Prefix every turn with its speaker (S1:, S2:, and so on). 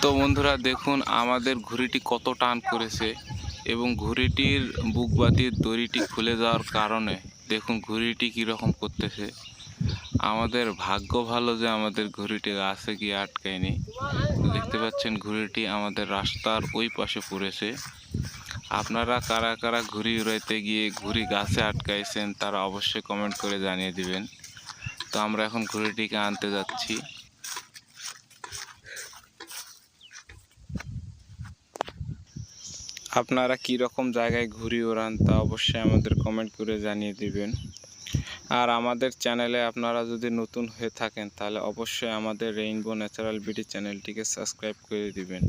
S1: তো বন্ধুরা দেখুন আমাদের ঘুড়িটি কত টান করেছে এবং ঘুড়িটির বুকবাতির দড়িটি খুলে যাওয়ার কারণে দেখুন ঘুড়িটি কীরকম করতেছে। আমাদের ভাগ্য ভালো যে আমাদের ঘুড়িটি গাছে গিয়ে আটকায়নি। দেখতে পাচ্ছেন ঘুড়িটি আমাদের রাস্তার ওই পাশে পড়েছে। আপনারা কারা কারা ঘুড়ি উড়াইতে গিয়ে ঘুড়ি গাছে আটকাইছেন তারা অবশ্যই কমেন্ট করে জানিয়ে দিবেন। তো আমরা এখন ঘুড়িটিকে আনতে যাচ্ছি। আপনারা কী রকম জায়গায় ঘুড়ি ওড়ান তা অবশ্যই আমাদের কমেন্ট করে জানিয়ে দিবেন। আর আমাদের চ্যানেলে আপনারা যদি নতুন হয়ে থাকেন তাহলে অবশ্যই আমাদের রেইনবো ন্যাচারাল বিউটি চ্যানেলটিকে সাবস্ক্রাইব করে দিবেন।